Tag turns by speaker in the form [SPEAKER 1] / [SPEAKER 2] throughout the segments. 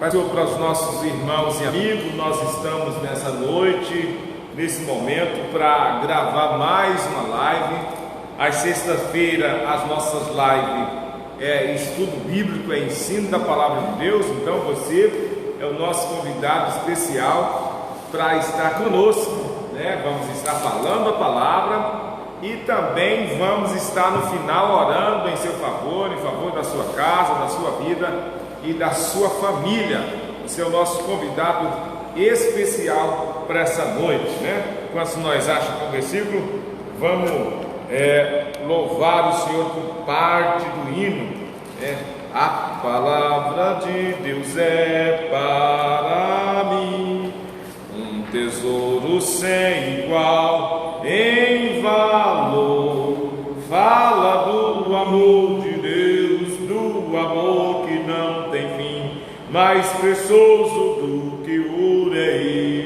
[SPEAKER 1] Mas para os nossos irmãos e amigos, nós estamos nessa noite, nesse momento, para gravar mais uma live. Às sextas-feiras, as nossas lives é estudo bíblico, é ensino da palavra de Deus. Então você é o nosso convidado especial para estar conosco, né? Vamos estar falando a palavra e também vamos estar no final orando em seu favor, em favor da sua casa, da sua vida e da sua família. Você é o nosso convidado especial para essa noite, né? Enquanto nós achamos o versículo, vamos louvar o Senhor por parte do hino. A palavra de Deus é para mim um tesouro sem igual em valor. Fala do amor de Deus, do amor que não tem fim, mais precioso do que ouro é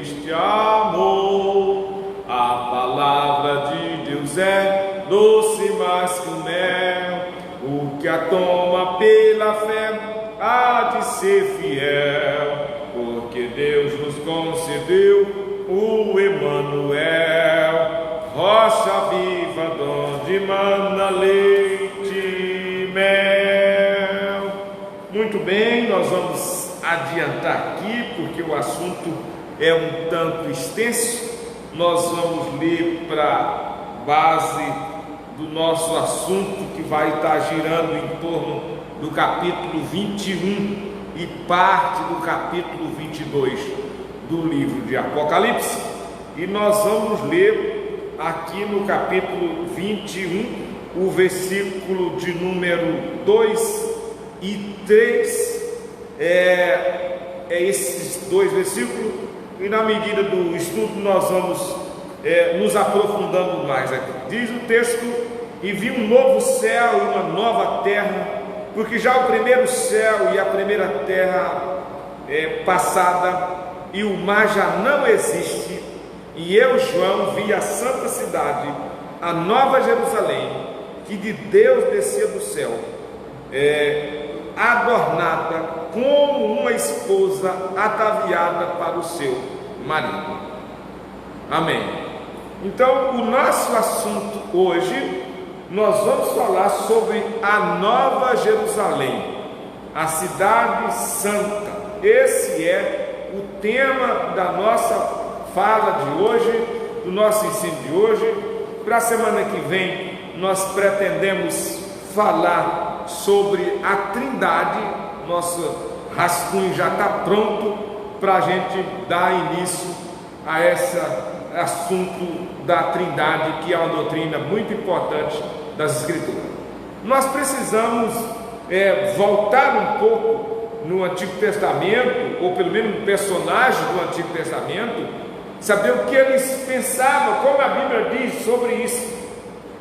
[SPEAKER 1] este amor. A palavra de Deus é doce mais que o mel, o que a toma pela fé há de ser fiel, porque Deus nos concedeu o Emanuel, rocha viva donde mana leite e mel. Muito bem, nós vamos adiantar aqui, porque o assunto é um tanto extenso. Nós vamos ler para base do nosso assunto, que vai estar girando em torno do capítulo 21 e parte do capítulo 22 do livro de Apocalipse. E nós vamos ler aqui no capítulo 21 o versículo de número 2 e 3, esses dois versículos, e na medida do estudo nós vamos nos aprofundando mais aqui. Diz o texto: e vi um novo céu e uma nova terra, porque já o primeiro céu e a primeira terra passada, e o mar já não existe. E eu, João, vi a santa cidade, a nova Jerusalém, que de Deus descia do céu, adornada como uma esposa ataviada para o seu marido. Amém. Então, o nosso assunto hoje, nós vamos falar sobre a nova Jerusalém, a cidade santa. Esse é o tema da nossa fala de hoje, do nosso ensino de hoje. Para a semana que vem, nós pretendemos falar sobre a Trindade. Nosso rascunho já está pronto para a gente dar início a esse assunto da Trindade, que é uma doutrina muito importante das Escrituras. Nós precisamos voltar um pouco no Antigo Testamento, ou pelo menos no personagem do Antigo Testamento, saber o que eles pensavam, como a Bíblia diz sobre isso.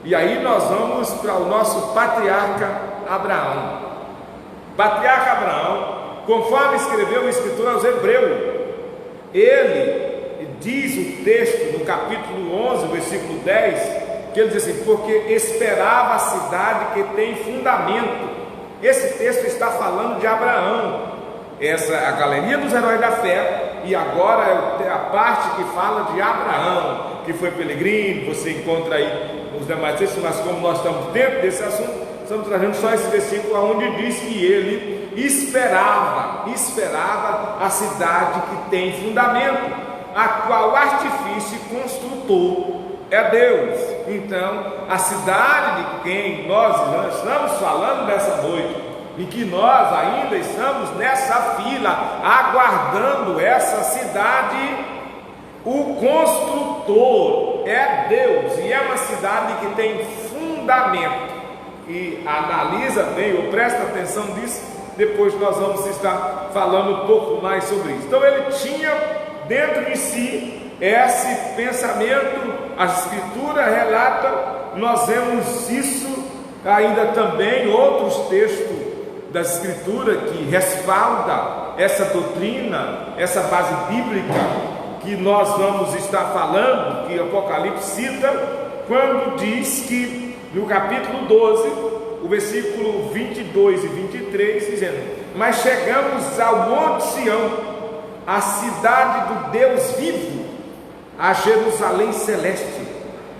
[SPEAKER 1] E aí nós vamos para o nosso patriarca Abraão. Patriarca Abraão, conforme escreveu o escritor aos Hebreus, ele diz o texto no capítulo 11, versículo 10, que ele diz assim: porque esperava a cidade que tem fundamento. Esse texto está falando de Abraão. Essa é a galeria dos heróis da fé, e agora é a parte que fala de Abraão, que foi peregrino. Você encontra aí os demais textos, mas como nós estamos dentro desse assunto, estamos trazendo só esse versículo onde diz que ele esperava a cidade que tem fundamento, a qual artifício e construtor é Deus. Então, a cidade de quem nós estamos falando nessa noite, e que nós ainda estamos nessa fila, aguardando essa cidade, o construtor é Deus, e é uma cidade que tem fundamento. E analisa bem, ou presta atenção nisso, depois nós vamos estar falando um pouco mais sobre isso. Então ele tinha dentro de si esse pensamento. As Escrituras relatam, nós vemos isso ainda também, outros textos das Escrituras que respalda essa doutrina, essa base bíblica que nós vamos estar falando, que Apocalipse cita, quando diz que no capítulo 12, o versículo 22 e 23, dizendo: mas chegamos ao Monte Sião, a cidade do Deus vivo, a Jerusalém celeste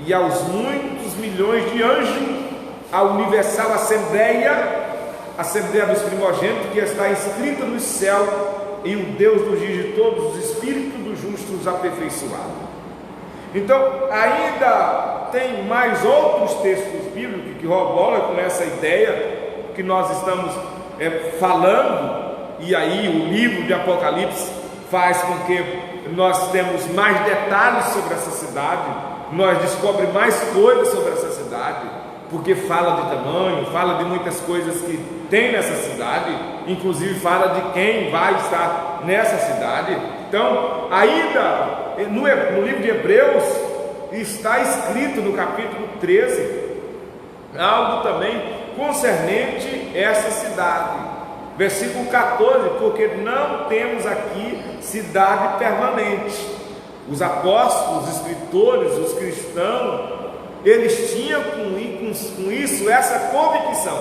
[SPEAKER 1] e aos muitos milhões de anjos, a universal Assembleia dos primogênitos, que está inscrita no céu, e o Deus do juiz de todos os espíritos dos justos aperfeiçoado. Então, ainda tem mais outros textos bíblicos que corroboram com essa ideia que nós estamos falando, e aí o livro de Apocalipse faz com que nós temos mais detalhes sobre essa cidade, nós descobrimos mais coisas sobre essa cidade, porque fala de tamanho, fala de muitas coisas que tem nessa cidade, inclusive fala de quem vai estar nessa cidade. Então, ainda no livro de Hebreus está escrito no capítulo 13 algo também concernente essa cidade, versículo 14: porque não temos aqui cidade permanente. Os apóstolos, os escritores, os cristãos, eles tinham com isso essa convicção,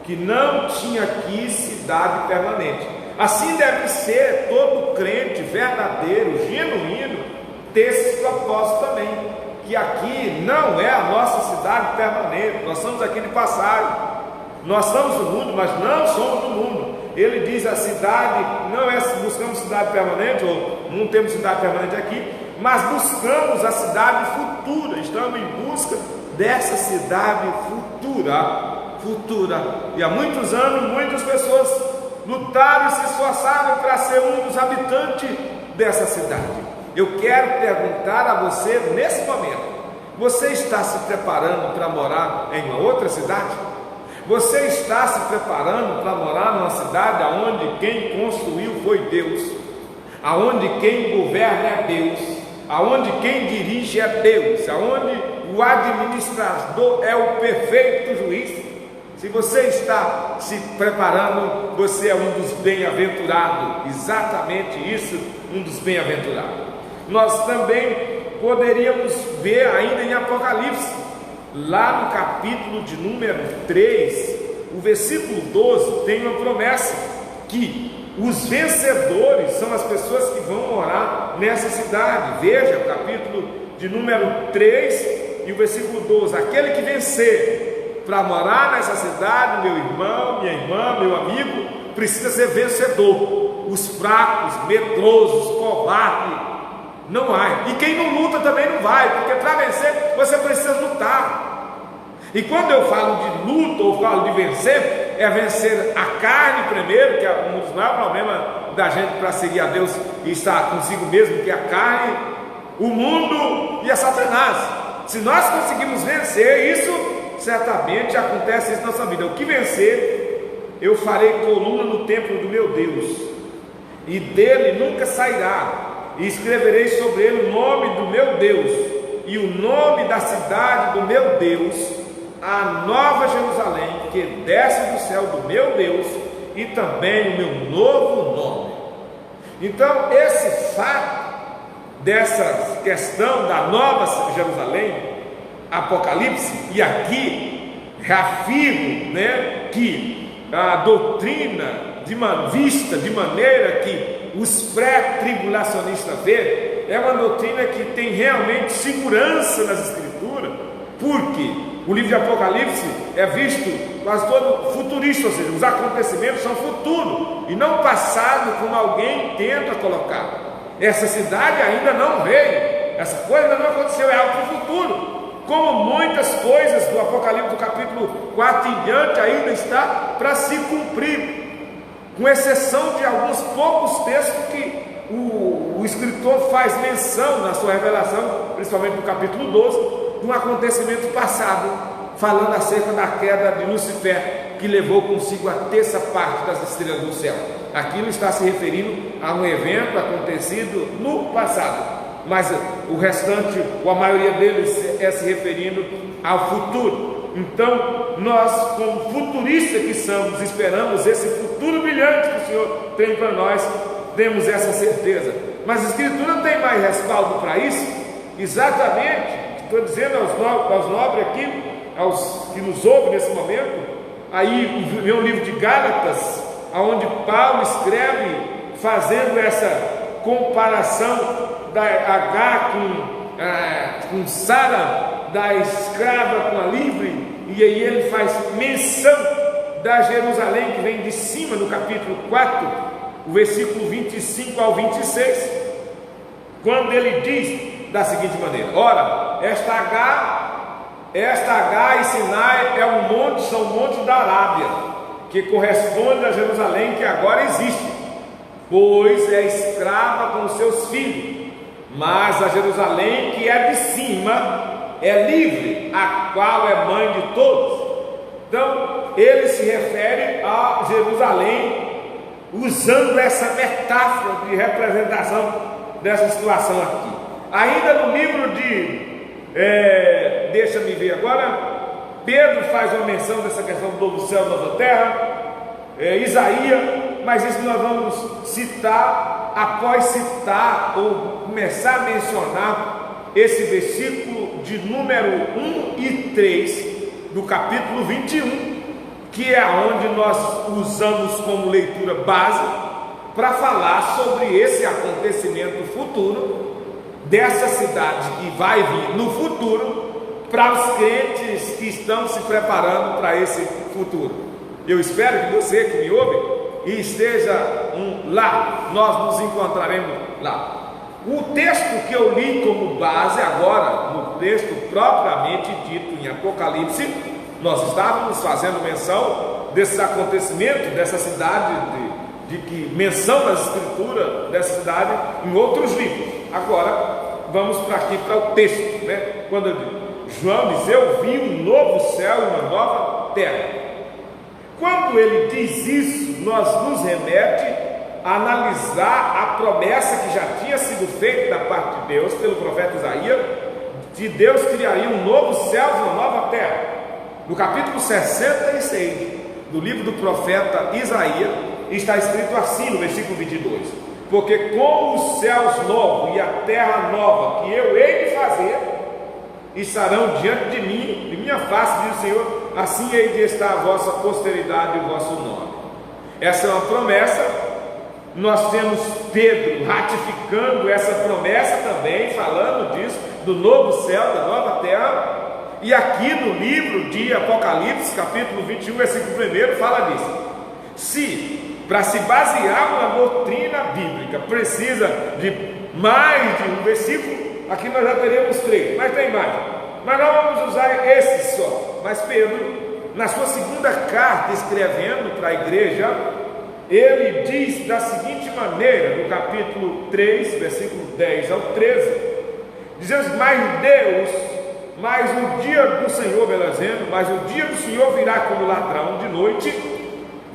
[SPEAKER 1] que não tinha aqui cidade permanente. Assim deve ser todo crente verdadeiro, genuíno, ter esse propósito também, que aqui não é a nossa cidade permanente, nós somos aqui de passagem, nós somos do mundo, mas não somos do mundo. Ele diz: a cidade não é, buscamos cidade permanente, ou não temos cidade permanente aqui, mas buscamos a cidade futura, estamos em busca dessa cidade futura. E há muitos anos, muitas pessoas lutaram e se esforçaram para ser um dos habitantes dessa cidade. Eu quero perguntar a você nesse momento: você está se preparando para morar em uma outra cidade? Você está se preparando para morar numa cidade onde quem construiu foi Deus, aonde quem governa é Deus, aonde quem dirige é Deus, aonde o administrador é o perfeito juiz? Se você está se preparando, você é um dos bem-aventurados, exatamente isso, um dos bem-aventurados. Nós também poderíamos ver ainda em Apocalipse, lá no capítulo de número 3, o versículo 12, tem uma promessa, que os vencedores são as pessoas que vão morar nessa cidade. Veja o capítulo de número 3 e o versículo 12: aquele que vencer para morar nessa cidade, meu irmão, minha irmã, meu amigo, precisa ser vencedor. Os fracos, medrosos, covardes, não vai. E quem não luta também não vai, porque para vencer você precisa lutar. E quando eu falo de luta ou falo de vencer, é vencer a carne primeiro, que é um dos maiores problemas da gente para seguir a Deus e estar consigo mesmo, que é a carne, o mundo e a Satanás. Se nós conseguimos vencer isso, certamente acontece isso na nossa vida. O que vencer, eu farei coluna no templo do meu Deus, e dele nunca sairá, e escreverei sobre ele o nome do meu Deus, e o nome da cidade do meu Deus, a nova Jerusalém, que desce do céu do meu Deus, e também o meu novo nome. Então, esse fato, dessa questão da nova Jerusalém, Apocalipse, e aqui reafirmo, que a doutrina vista de maneira que os pré-tribulacionistas vê, é uma doutrina que tem realmente segurança nas Escrituras, porque o livro de Apocalipse é visto quase todo futurista, ou seja, os acontecimentos são futuros e não passado, como alguém tenta colocar. Essa cidade ainda não veio, essa coisa ainda não aconteceu, é algo para o futuro. Como muitas coisas do Apocalipse, do capítulo 4 em diante, ainda está para se cumprir, com exceção de alguns poucos textos que o escritor faz menção na sua revelação, principalmente no capítulo 12, de um acontecimento passado, falando acerca da queda de Lúcifer, que levou consigo a terça parte das estrelas do céu. Aquilo está se referindo a um evento acontecido no passado, mas o restante, ou a maioria deles, é se referindo ao futuro. Então, nós, como futuristas que somos, esperamos esse futuro brilhante que o Senhor tem para nós, temos essa certeza. Mas a Escritura não tem mais respaldo para isso, exatamente, estou dizendo aos nobres aqui, aos que nos ouvem nesse momento, aí o meu livro de Gálatas, onde Paulo escreve fazendo essa comparação da H com Sara, da escrava com a livre, e aí ele faz menção da Jerusalém que vem de cima, no capítulo 4, o versículo 25 ao 26, quando ele diz da seguinte maneira: ora, esta H e Sinai são montes da Arábia, que corresponde a Jerusalém que agora existe, pois é escrava com os seus filhos. Mas a Jerusalém que é de cima é livre, a qual é mãe de todos. Então ele se refere a Jerusalém usando essa metáfora de representação dessa situação aqui. Ainda no livro deixa-me ver agora, Pedro faz uma menção dessa questão do novo céu e nova terra, Isaías, mas isso nós vamos citar após citar ou começar a mencionar esse versículo de número 1 e 3 do capítulo 21, que é onde nós usamos como leitura base para falar sobre esse acontecimento futuro dessa cidade que vai vir no futuro para os crentes que estão se preparando para esse futuro. Eu espero que você que me ouve e esteja lá, nós nos encontraremos lá. O texto que eu li como base agora, no texto propriamente dito em Apocalipse, nós estávamos fazendo menção desses acontecimentos, dessa cidade, de que menção das escrituras dessa cidade em outros livros. Agora vamos para aqui para o texto, né? Quando eu digo, João diz: eu vi um novo céu e uma nova terra. Quando ele diz isso, nós nos remete a analisar a promessa que já tinha sido feita da parte de Deus pelo profeta Isaías, de Deus criaria um novo céu e uma nova terra. No capítulo 66 do livro do profeta Isaías está escrito assim no versículo 22: porque com os céus novos e a terra nova que eu hei de fazer estarão diante de mim, de minha face, diz o Senhor, assim hei de estar a vossa posteridade e o vosso nome. Essa é uma promessa. Nós temos Pedro ratificando essa promessa também, falando disso, do novo céu, da nova terra. E aqui no livro de Apocalipse, capítulo 21, versículo 1, fala disso. Se, para se basear na doutrina bíblica, precisa de mais de um versículo, aqui nós já teremos 3, mas tem mais. Mas nós vamos usar esse só. Mas Pedro, na sua segunda carta, escrevendo para a igreja, ele diz da seguinte maneira, no capítulo 3, versículo 10 ao 13, dizendo: mas o dia do Senhor, mas o dia do Senhor virá como ladrão de noite,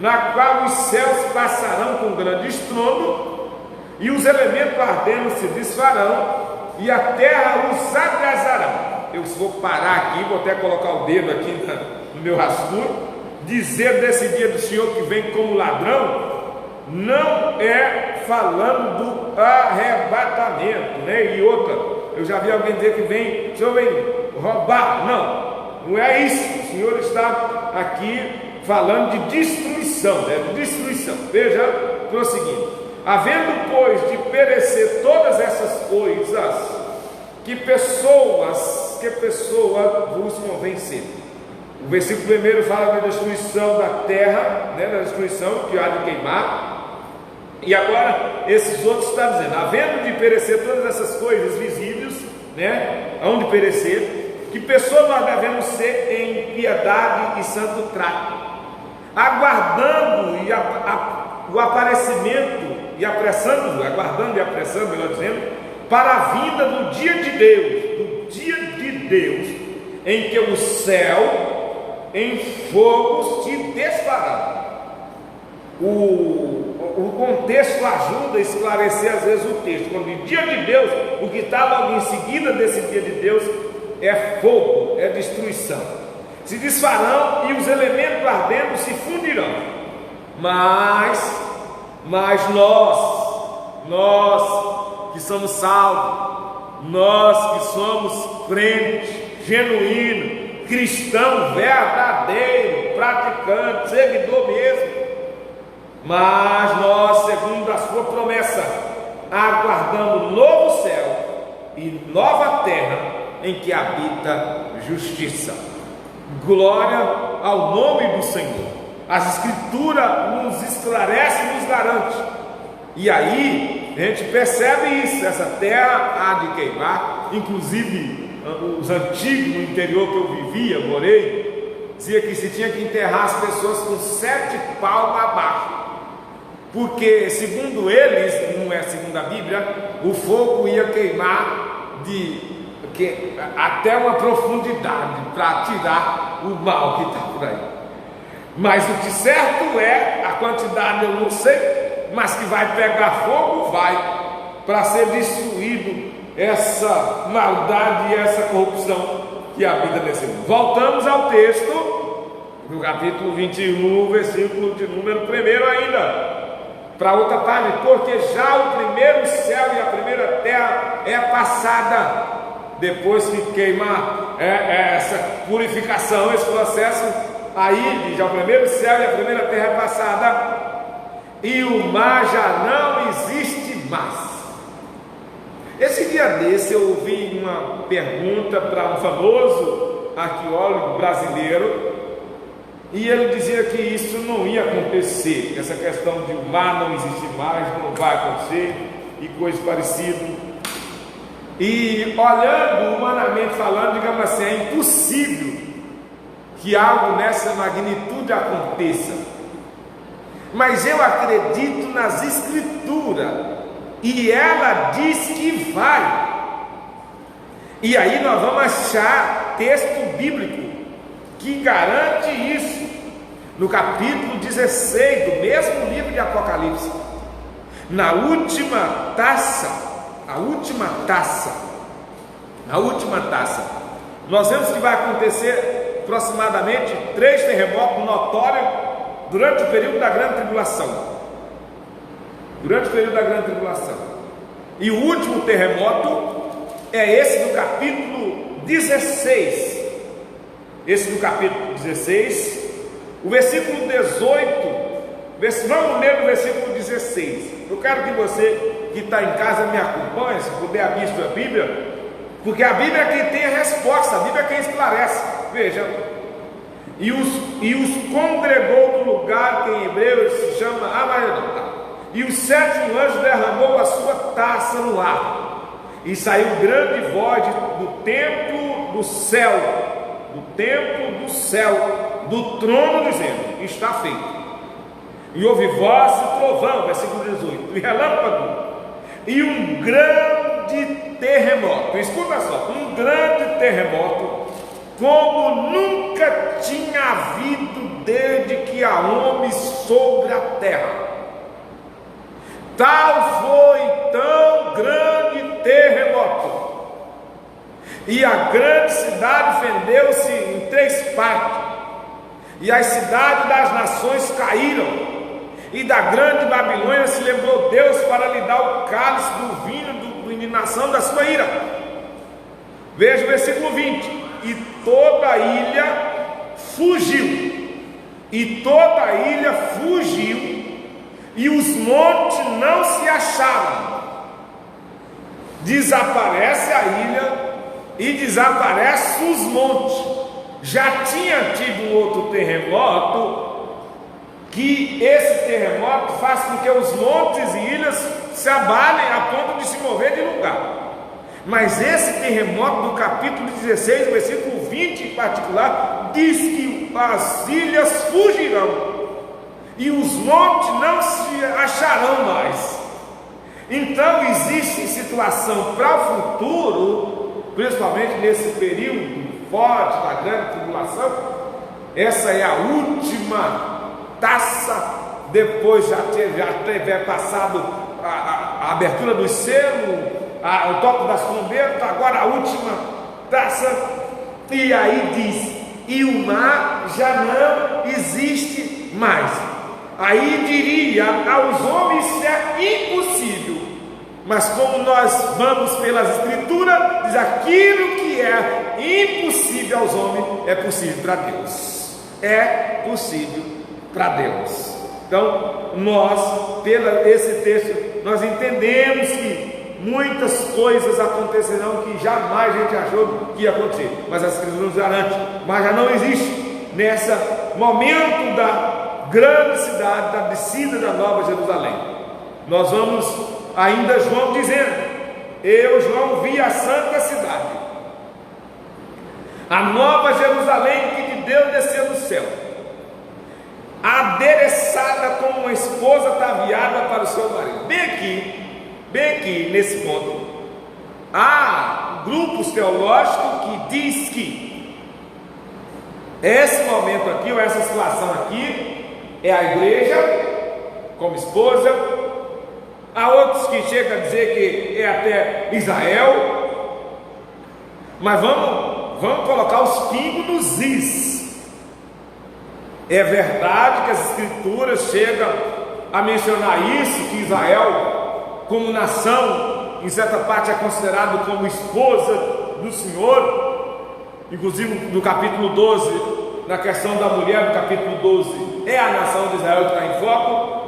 [SPEAKER 1] na qual os céus passarão com grande estrondo, e os elementos ardendo se desfarão, e a terra os abrasarão. Eu vou parar aqui, vou até colocar o dedo aqui no meu rascunho. Dizer desse dia do Senhor que vem como ladrão, não é falando do arrebatamento, né? E outra, eu já vi alguém dizer que o Senhor vem roubar. Não é isso. O Senhor está aqui falando de destruição, né? De destruição. Veja, prosseguindo: havendo, pois, de perecer todas essas coisas, que pessoa vos convencer. O versículo 1 fala da destruição da terra, né, da destruição que há de queimar. E agora esses outros estão dizendo: havendo de perecer todas essas coisas visíveis, né, hão de perecer, que pessoa nós devemos ser em piedade e santo trato, aguardando o aparecimento e apressando, melhor dizendo, para a vinda do dia de Deus, em que o céu em fogos te desfará. O contexto ajuda a esclarecer às vezes o texto. Quando diz dia de Deus, o que está logo em seguida desse dia de Deus é fogo, é destruição. Se desfarão e os elementos ardendo se fundirão. Mas nós que somos salvos, nós que somos crentes, genuíno, cristão verdadeiro, praticante, seguidor mesmo, Mas nós, segundo a sua promessa, aguardamos novo céu e nova terra em que habita justiça. Glória ao nome do Senhor. As Escrituras nos esclarece e nos garante. E aí a gente percebe isso. Essa terra há de queimar. Inclusive os antigos no interior que eu vivia, morei, dizia que se tinha que enterrar as pessoas com 7 palmos abaixo, porque segundo eles, não é segundo a Bíblia, o fogo ia queimar até uma profundidade para tirar o mal que está por aí. Mas o que certo é, a quantidade eu não sei, mas que vai pegar fogo, vai, para ser destruído essa maldade e essa corrupção que habita nesse mundo. Voltamos ao texto, no capítulo 21, versículo de número 1 ainda, para outra parte, porque já o primeiro céu e a primeira terra é passada, depois que queimar essa purificação, esse processo, aí já o primeiro céu e a primeira terra é passada, e o mar já não existe mais. Esse dia desse eu ouvi uma pergunta para um famoso arqueólogo brasileiro, e ele dizia que isso não ia acontecer, essa questão de o mar não existe mais, não vai acontecer, e coisas parecidas. E olhando, humanamente falando, digamos assim, é impossível que algo nessa magnitude aconteça. Mas eu acredito nas Escrituras, e ela diz que vai. E aí nós vamos achar texto bíblico que garante isso, no capítulo 16 do mesmo livro de Apocalipse, na última taça, nós vemos que vai acontecer aproximadamente 3 terremotos notórios durante o período da grande tribulação. E o último terremoto é esse do capítulo 16. O versículo 18, vamos ler no versículo 16. Eu quero que você que está em casa me acompanhe, se puder abrir sua Bíblia, porque a Bíblia é quem tem a resposta, a Bíblia é quem esclarece. Veja, e os congregou no lugar que em hebreu se chama Armagedon, e o 7º anjo derramou a sua taça no ar, e saiu grande voz do templo do céu, do trono, dizendo: está feito. E houve voz e trovão, versículo 18, e relâmpago, e um grande terremoto. Escuta só, um grande terremoto, como nunca tinha havido desde que há homens sobre a terra. Tal foi tão grande terremoto, e a grande cidade fendeu-se em 3 partes, e as cidades das nações caíram, e da grande Babilônia se lembrou Deus para lhe dar o cálice do vinho da indignação da sua ira. Veja o versículo 20: e toda a ilha fugiu, e os montes não se acharam. Desaparece a ilha e desaparece os montes. Já tinha tido um outro terremoto, que esse terremoto faz com que os montes e ilhas se abalem a ponto de se mover de lugar. Mas esse terremoto do capítulo 16, versículo 20 em particular, diz que as ilhas fugirão e os montes não se acharão mais. Então existe situação para o futuro, principalmente nesse período forte da grande tribulação. Essa é a última taça, depois já tiver passado a abertura dos selos, o toque das trombetas, agora a última taça, e aí diz: e o mar já não existe mais. Aí diria aos homens que é impossível, mas como nós vamos pelas Escrituras, diz: aquilo que é impossível aos homens é possível para Deus. É possível para Deus. Então, nós, pelo esse texto, nós entendemos que muitas coisas acontecerão que jamais a gente achou que ia acontecer, mas as Escrituras nos garantem, mas já não existe nesse momento da grande cidade, da descida da Nova Jerusalém. Nós vamos ainda João dizendo: eu, João, vi a santa cidade, a Nova Jerusalém, que de Deus desceu do céu, adereçada como uma esposa ataviada para o seu marido. Bem aqui nesse ponto, há grupos teológicos que diz que esse momento aqui, ou essa situação aqui, é a igreja como esposa. Há outros que chegam a dizer que é até Israel, mas vamos colocar os pingos nos is. É verdade que as Escrituras chegam a mencionar isso, que Israel, como nação, em certa parte é considerado como esposa do Senhor. Inclusive no capítulo 12, na questão da mulher, no capítulo 12, é a nação de Israel que está em foco.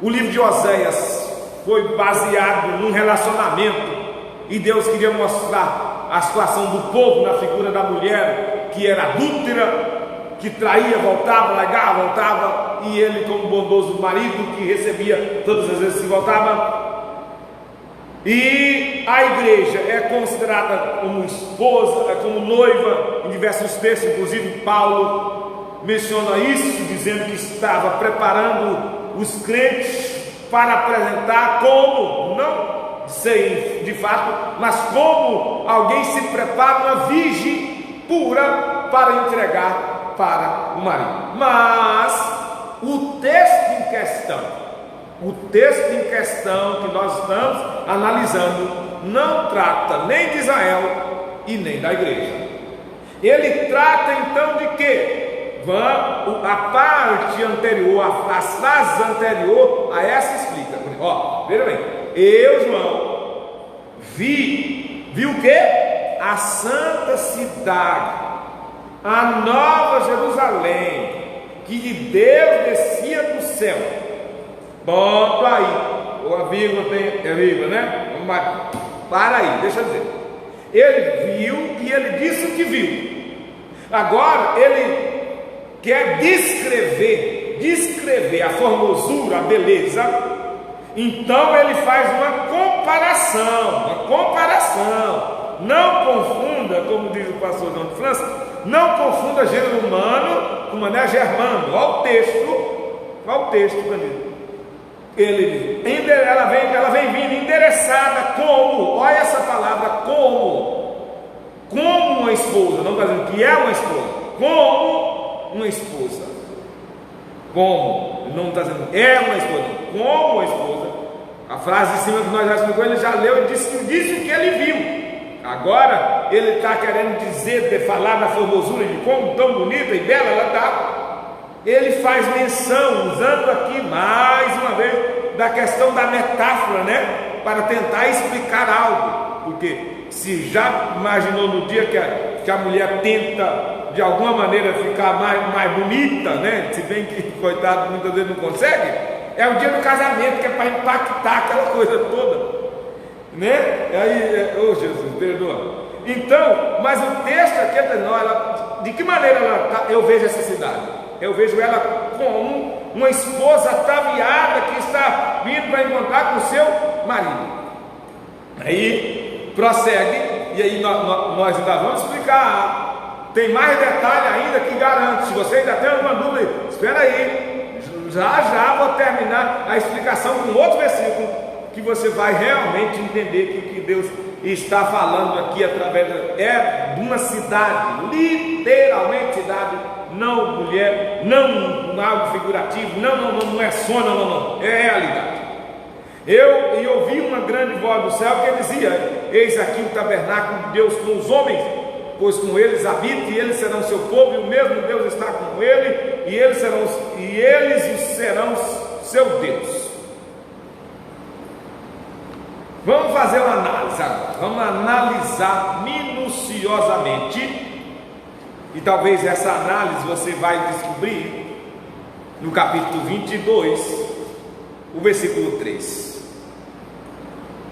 [SPEAKER 1] O livro de Oséias foi baseado num relacionamento, e Deus queria mostrar a situação do povo na figura da mulher que era adúltera, que traía, voltava, largava, voltava, e ele, como bondoso marido, que recebia todas as vezes que voltava. E a igreja é considerada como esposa, como noiva, em diversos textos, inclusive Paulo menciona isso, dizendo que estava preparando os crentes para apresentar como, não sei de fato, mas como alguém se prepara, uma virgem pura para entregar para o marido. Mas o texto em questão que nós estamos analisando não trata nem de Israel e nem da igreja. Ele trata então de quê? A parte anterior, a frase anterior a essa explica. Ó, veja bem, eu, João, vi o que? A santa cidade, a Nova Jerusalém, que de Deus descia do céu. Bota aí, ou a vírgula é vírgula, né? Para aí, deixa eu dizer. Ele viu e ele disse o que viu. Agora ele quer descrever a formosura, a beleza. Então ele faz uma comparação. Não confunda, como diz o pastor João de França, não confunda gênero humano com mané germando. Olha o texto, bandido. Ele diz, ela vem vindo endereçada como, olha essa palavra, como uma esposa, não está dizendo que é uma esposa, como uma esposa, como, não está dizendo é uma esposa, como uma esposa. A frase de cima que nós já explicamos, ele já leu e disse o que ele viu. Agora ele está querendo falar da formosura, de como tão bonita e bela ela está. Ele faz menção, usando aqui mais uma vez, da questão da metáfora, né? Para tentar explicar algo. Porque se já imaginou no dia que a mulher tenta de alguma maneira ficar mais bonita, né? Se bem que, coitado, muitas vezes não consegue, é o dia do casamento, que é para impactar aquela coisa toda, né? Aí, Jesus, perdoa. Então, mas o texto aqui, de que maneira eu vejo essa cidade? Eu vejo ela como uma esposa ataviada que está vindo para encontrar com o seu marido. Aí prossegue, e aí nós ainda vamos explicar. Tem mais detalhe ainda que garante. Se você ainda tem alguma dúvida, espera aí, já vou terminar a explicação com outro versículo, que você vai realmente entender que Deus está falando aqui através de uma cidade, literalmente cidade, não mulher, não algo figurativo, não é sonho, não, é realidade. Eu ouvi uma grande voz do céu que dizia: eis aqui o tabernáculo de Deus com os homens, pois com eles habita, e eles serão seu povo, e o mesmo Deus está com ele, e eles serão seu Deus. Vamos fazer uma análise agora, vamos analisar minuciosamente, e talvez essa análise você vai descobrir no capítulo 22, o versículo 3.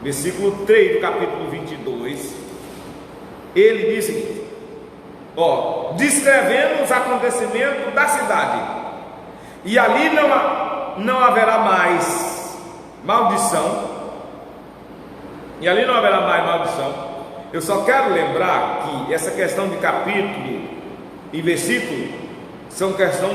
[SPEAKER 1] Versículo 3 do capítulo 22, ele diz o seguinte: descrevendo os acontecimentos da cidade, e ali não haverá mais maldição, Eu só quero lembrar que essa questão de capítulo e versículo são questão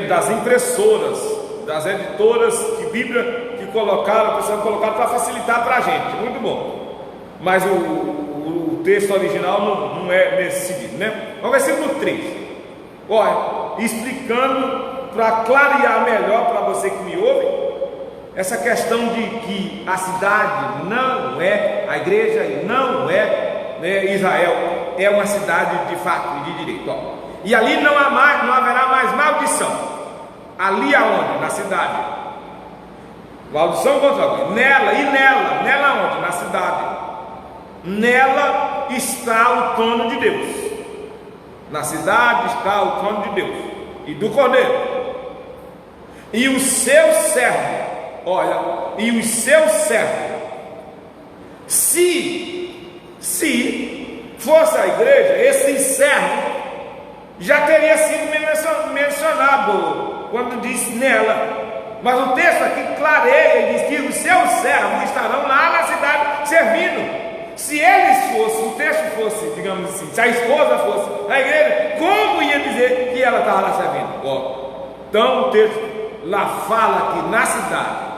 [SPEAKER 1] das impressoras, das editoras de Bíblia que colocaram para facilitar para a gente. Muito bom. Mas o texto original não é nesse sentido, né? O versículo 3, explicando para clarear melhor para você que me ouve, essa questão de que a cidade não é a igreja e não é, Israel, é uma cidade de fato e de direito. E ali não haverá mais maldição. Ali aonde? Na cidade. Maldição contra alguém. Nela onde? Na cidade. Nela está o trono de Deus. Na cidade está o trono de Deus e do Cordeiro. E os seus servos, se fosse a igreja, esse servo já teria sido mencionado quando diz nela, mas o texto aqui clareia e diz que os seus servos estarão lá na cidade servindo. Se eles fossem, o texto fosse, digamos assim, se a esposa fosse na igreja, como ia dizer que ela estava lá servindo? Então o texto lá fala que na cidade,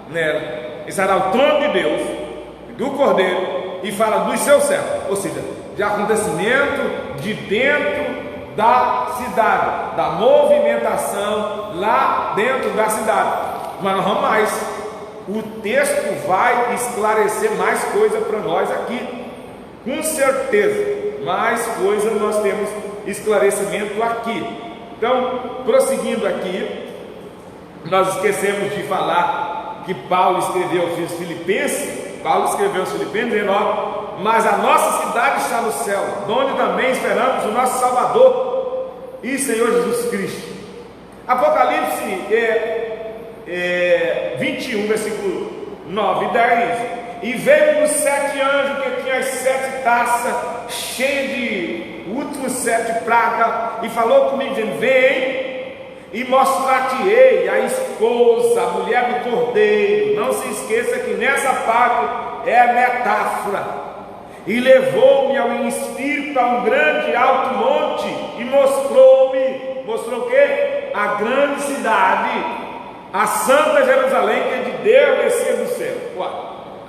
[SPEAKER 1] nela, estará o trono de Deus, do Cordeiro, e fala dos seus servos, ou seja, de acontecimento de dentro da cidade, da movimentação lá dentro da cidade. Mas não vamos mais. O texto vai esclarecer mais coisa para nós aqui, com certeza, mais coisa nós temos esclarecimento aqui. Então, prosseguindo aqui, nós esquecemos de falar que Paulo escreveu aos Filipenses, dizendo: mas a nossa cidade está no céu, onde também esperamos o nosso Salvador e Senhor Jesus Cristo. Apocalipse 21, versículo 9 e 10: e veio-nos 7 anjos que tinham as 7 taças cheias de últimos 7 pragas, e falou comigo dizendo: vem e mostrar-te-ei a esposa, a mulher do Cordeiro. Não se esqueça que nessa parte é metáfora. E levou-me ao espírito a um grande alto monte e mostrou o quê? A grande cidade, a santa Jerusalém, que é de Deus descia do céu.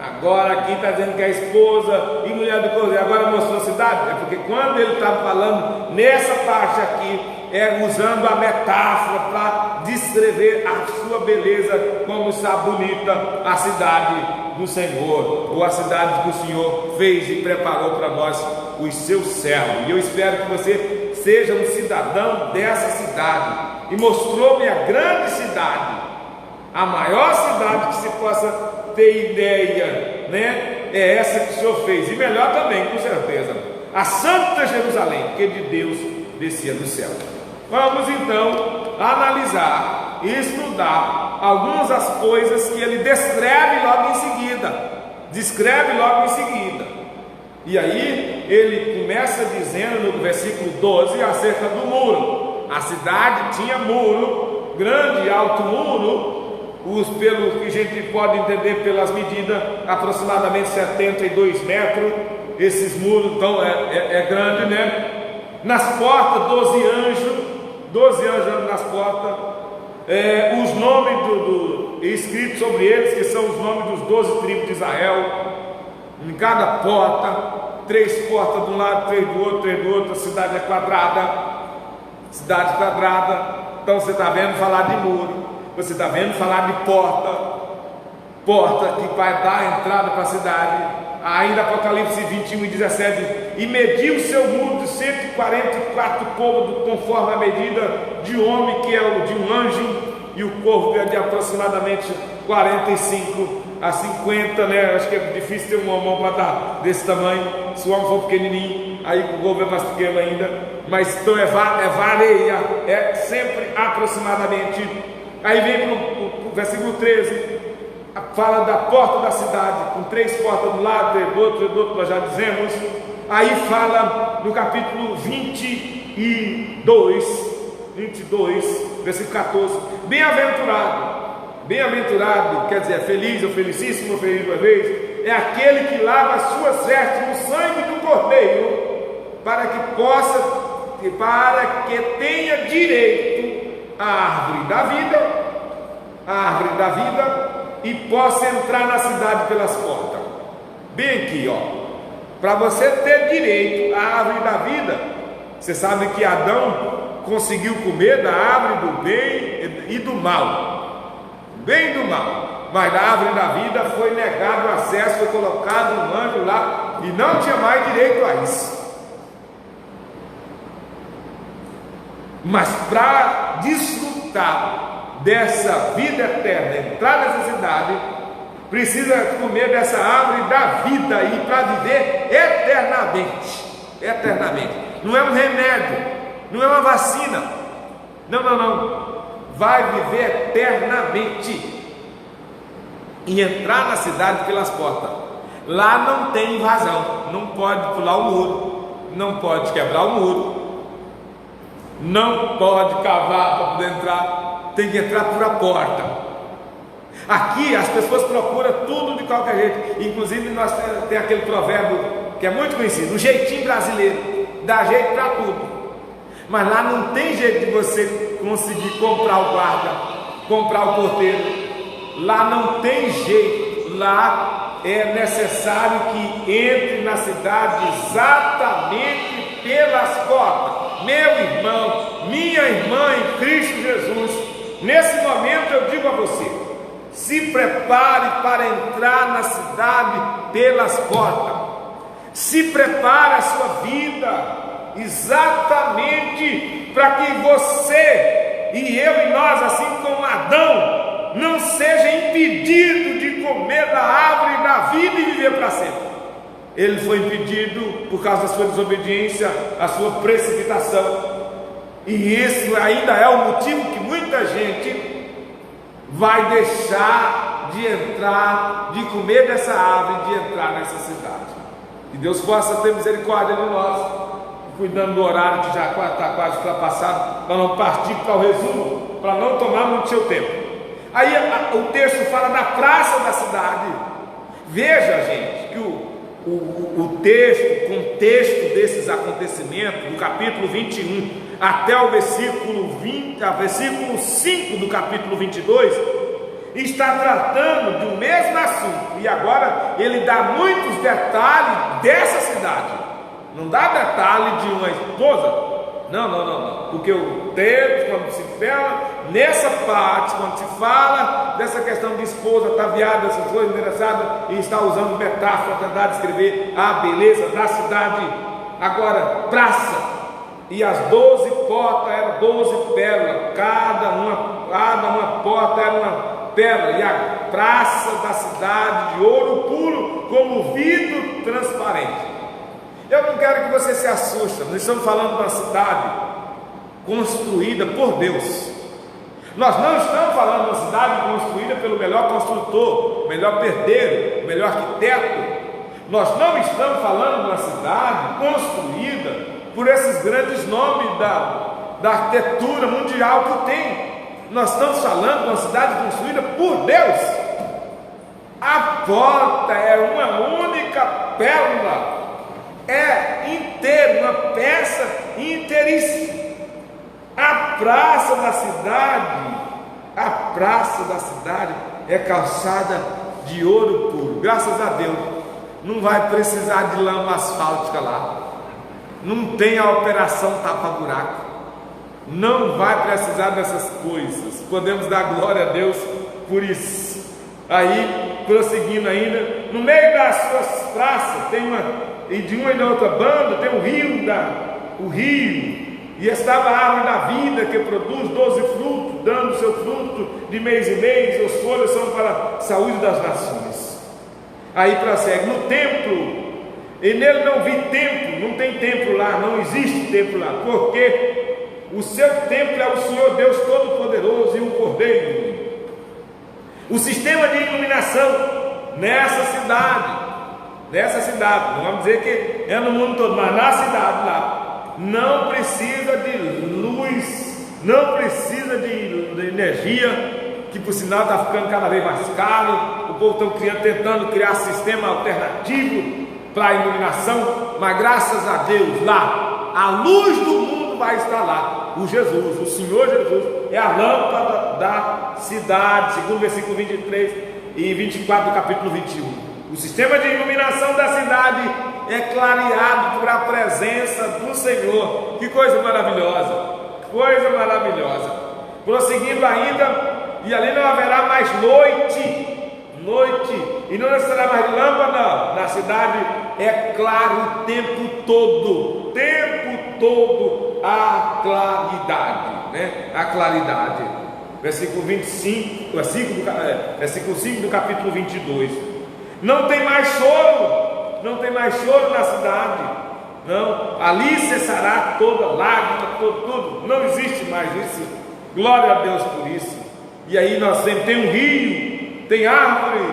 [SPEAKER 1] Agora aqui está dizendo que a esposa e mulher do Cordeiro, agora mostrou a cidade. É porque quando ele estava falando nessa parte aqui, usando a metáfora para descrever a sua beleza, como está bonita a cidade do Senhor, ou a cidade que o Senhor fez e preparou para nós, os seus servos. E eu espero que você seja um cidadão dessa cidade. E mostrou-me a grande cidade, a maior cidade que se possa ter ideia, é essa que o Senhor fez, e melhor também, com certeza, a Santa Jerusalém, que de Deus descia do céu. Vamos então analisar e estudar algumas das coisas que ele descreve logo em seguida. E aí ele começa dizendo no versículo 12 acerca do muro. A cidade tinha muro, grande e alto muro, pelo que a gente pode entender pelas medidas, aproximadamente 72 metros. Esses muros então é grande, Nas portas 12 anjos nas portas, os nomes escritos sobre eles, que são os nomes dos 12 tribos de Israel, em cada porta, 3 portas de um lado, 3 do outro, a cidade é quadrada, então você está vendo falar de muro, você está vendo falar de porta que vai dar a entrada para a cidade. Ainda Apocalipse 21 e 17: e mediu o seu muro de 144 côvados, conforme a medida de homem, que é o de um anjo, e o corpo é de aproximadamente 45 a 50, Acho que é difícil ter uma mão para dar desse tamanho, se o homem for pequenininho. aí o Golfo é mais pequeno ainda, mas então é vareia, é sempre aproximadamente. Aí vem para o versículo 13, fala da porta da cidade, com 3 portas de um lado, do outro, nós já dizemos. Aí fala no capítulo 22, versículo 14, bem-aventurado, quer dizer, feliz ou felicíssimo, feliz uma vez, é aquele que lava as suas vestes no sangue do Cordeiro, para que tenha direito à árvore da vida, e possa entrar na cidade pelas portas. Bem aqui, ó. Para você ter direito à árvore da vida, você sabe que Adão conseguiu comer da árvore do bem e do mal, bem e do mal, mas da árvore da vida foi negado o acesso, foi colocado um anjo lá e não tinha mais direito a isso. Mas para desfrutar dessa vida eterna, entrar nessa cidade, precisa comer dessa árvore da vida e para viver eternamente. Não é um remédio, não é uma vacina, não, vai viver eternamente e entrar na cidade pelas portas. Lá não tem invasão, não pode pular o muro, não pode quebrar o muro, não pode cavar para poder entrar, tem que entrar por a porta. Aqui as pessoas procuram tudo de qualquer jeito, inclusive nós tem aquele provérbio que é muito conhecido, o jeitinho brasileiro, dá jeito para tudo, mas lá não tem jeito de você conseguir comprar o guarda, comprar o porteiro, lá não tem jeito, lá é necessário que entre na cidade exatamente pelas portas. Meu irmão, minha irmã em Cristo Jesus, nesse momento eu digo a você, se prepare para entrar na cidade pelas portas, se prepare a sua vida exatamente para que você e eu e nós, assim como Adão, não seja impedido de comer da árvore da vida e viver para sempre. Ele foi impedido por causa da sua desobediência, a sua precipitação, e isso ainda é o motivo que muita gente vai deixar de entrar, de comer dessa árvore, de entrar nessa cidade. Que Deus possa ter misericórdia de nós, cuidando do horário que já está quase ultrapassado, para não partir para o resumo, para não tomar muito seu tempo. Aí o texto fala da praça da cidade. Veja, gente, que o contexto desses acontecimentos, do capítulo 21 até o versículo 5 do capítulo 22, está tratando do mesmo assunto, e agora ele dá muitos detalhes dessa cidade, não dá detalhe de uma esposa, não, porque o texto, quando se fala nessa parte, quando se fala dessa questão de esposa, ataviada, essas coisas engraçadas, e está usando metáfora para tentar descrever a beleza da cidade. Agora, praça, e as 12 portas eram 12 pérolas, cada uma porta era uma pérola, e a praça da cidade de ouro puro, como vidro transparente. Eu não quero que você se assuste, nós estamos falando de uma cidade construída por Deus. Nós não estamos falando de uma cidade construída pelo melhor construtor, melhor pedreiro, melhor arquiteto. Nós não estamos falando de uma cidade construída por esses grandes nomes da arquitetura mundial que tem. Nós estamos falando de uma cidade construída por Deus. A porta é uma única pérola, é inteira, uma peça inteiríssima. A praça da cidade é calçada de ouro puro. Graças a Deus, não vai precisar de lama asfáltica lá, não tem a operação tapa-buraco, não vai precisar dessas coisas. Podemos dar glória a Deus por isso. Aí, prosseguindo ainda, no meio das suas praças tem e de uma e da outra banda tem o rio, e estava a árvore da vida, que produz 12 frutos, dando seu fruto de mês em mês, os folhas são para a saúde das nações. Aí prossegue, no templo E nele não vi templo, não tem templo lá, não existe templo lá, porque o seu templo é o Senhor Deus Todo-Poderoso e o Cordeiro. O sistema de iluminação nessa cidade, não vamos dizer que é no mundo todo, mas na cidade lá, não precisa de luz, não precisa de energia, que por sinal está ficando cada vez mais caro. O povo está tentando criar sistema alternativo para a iluminação, mas graças a Deus, lá, a luz do mundo vai estar lá. O Jesus, o Senhor Jesus, é a lâmpada da cidade, segundo o versículo 23 e 24 do capítulo 21. O sistema de iluminação da cidade é clareado por a presença do Senhor. Que coisa maravilhosa! Coisa maravilhosa! Prosseguindo ainda, e ali não haverá mais noite, e não será mais lâmpada, na cidade é claro o tempo todo, a claridade, né? A claridade. Versículo 25, versículo 5 do capítulo 22. Não tem mais choro na cidade, não, ali cessará toda lágrima, tudo, não existe mais isso. Glória a Deus por isso. E aí nós temos, tem um rio, tem árvore,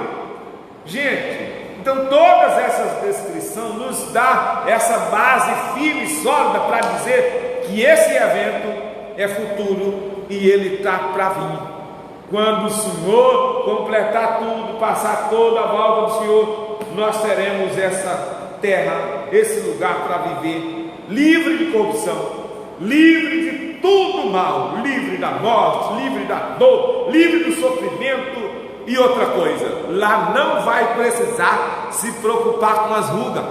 [SPEAKER 1] gente. Então todas essas descrições nos dá essa base firme e sólida para dizer que esse evento é futuro e ele está para vir. Quando o Senhor completar tudo, passar toda a volta do Senhor, nós teremos essa terra, esse lugar para viver, livre de corrupção, livre de tudo mal, livre da morte, livre da dor, livre do sofrimento. E outra coisa, lá não vai precisar se preocupar com as rugas,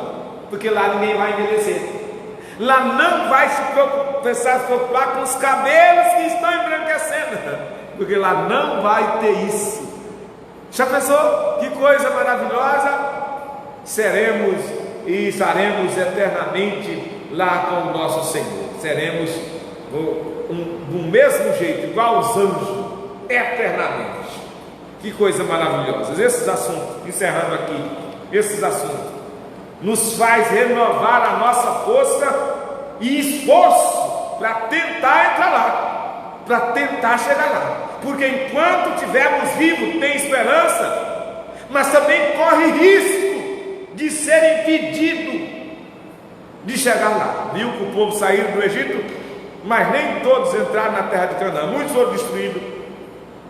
[SPEAKER 1] porque lá ninguém vai envelhecer. Lá não vai precisar se preocupar com os cabelos que estão embranquecendo, porque lá não vai ter isso. Já pensou? Que coisa maravilhosa! Seremos e estaremos eternamente lá com o nosso Senhor. Seremos do mesmo jeito, igual aos anjos, eternamente. Que coisa maravilhosa! Esses assuntos, encerrando aqui, esses assuntos nos faz renovar a nossa força e esforço para tentar entrar lá, para tentar chegar lá, porque enquanto estivermos vivos tem esperança, mas também corre risco de ser impedido de chegar lá. Viu que o povo saiu do Egito, mas nem todos entraram na terra de Canaã, muitos foram destruídos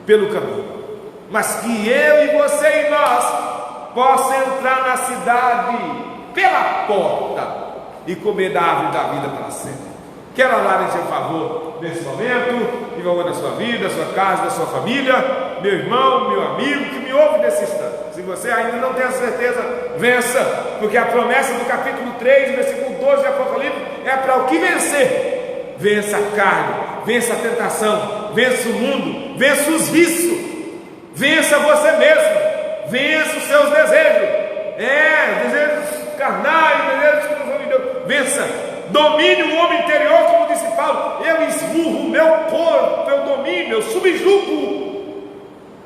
[SPEAKER 1] pelo caminho. Mas que eu e você e nós possa entrar na cidade pela porta e comer da árvore da vida para sempre. Quero orar em seu favor nesse momento, em favor da sua vida, da sua casa, da sua família, meu irmão, meu amigo que me ouve nesse instante. Se você ainda não tem a certeza, vença, porque a promessa do capítulo 3, versículo 12 de Apocalipse é para o que vencer. Vença a carne, vença a tentação, vença o mundo, vença os vícios. Vença você mesmo, vença os seus desejos, desejos carnais, desejos que não são de Deus. Vença, domine o homem interior, como disse Paulo. Eu esmurro o meu corpo, eu domino, eu subjugo,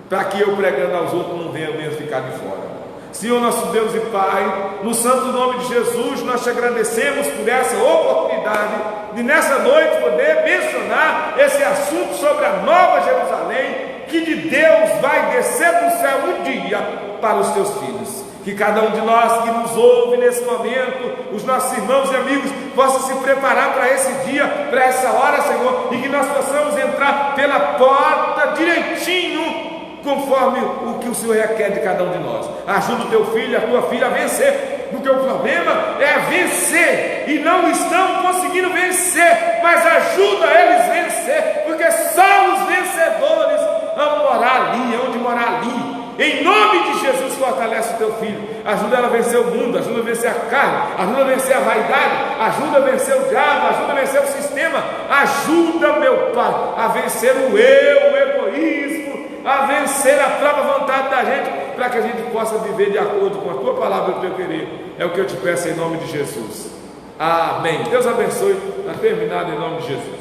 [SPEAKER 1] para que eu pregando aos outros não venha mesmo ficar de fora. Senhor nosso Deus e Pai, no santo nome de Jesus, nós te agradecemos por essa oportunidade de nessa noite poder mencionar esse assunto sobre a Nova Jerusalém, que de Deus vai descer do céu um dia para os teus filhos. Que cada um de nós que nos ouve nesse momento, os nossos irmãos e amigos, possa se preparar para esse dia, para essa hora, Senhor, e que nós possamos entrar pela porta direitinho, conforme o que o Senhor requer de cada um de nós. Ajuda o teu filho e a tua filha a vencer, porque o problema é vencer, e não estão conseguindo vencer, mas ajuda eles a vencer, porque só os vencedores vão morar ali, onde morar ali. Em nome de Jesus, fortalece o teu filho, ajuda ela a vencer o mundo, ajuda a vencer a carne, ajuda a vencer a vaidade, ajuda a vencer o diabo, ajuda a vencer o sistema, ajuda, meu Pai, a vencer o eu, o egoísmo, a vencer a própria vontade da gente, para que a gente possa viver de acordo com a tua palavra e o teu querer. É o que eu te peço em nome de Jesus. Amém. Deus abençoe. Está terminado em nome de Jesus.